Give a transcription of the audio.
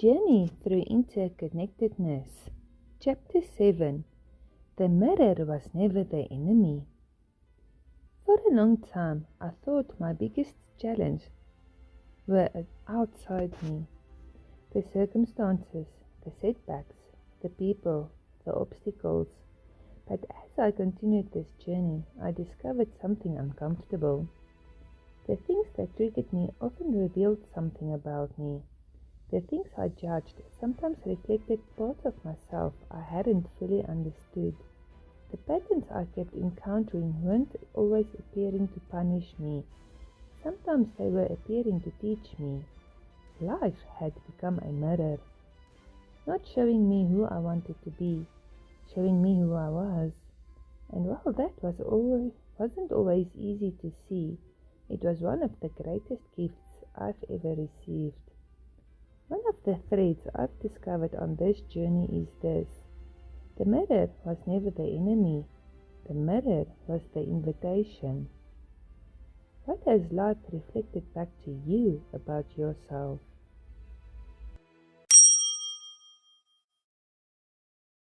Journey through Interconnectedness. Chapter 7. The mirror was never the enemy. For a long time, I thought my biggest challenge were outside me. The circumstances, the setbacks, the people, the obstacles. But as I continued this journey, I discovered something uncomfortable. The things that triggered me often revealed something about me. The things I judged sometimes reflected parts of myself I hadn't fully understood. The patterns I kept encountering weren't always appearing to punish me. Sometimes they were appearing to teach me. Life had become a mirror, not showing me who I wanted to be, showing me who I was. And while that wasn't always easy to see, it was one of the greatest gifts I've ever received. One of the threads I've discovered on this journey is this: the mirror was never the enemy, the mirror was the invitation. What has life reflected back to you about yourself?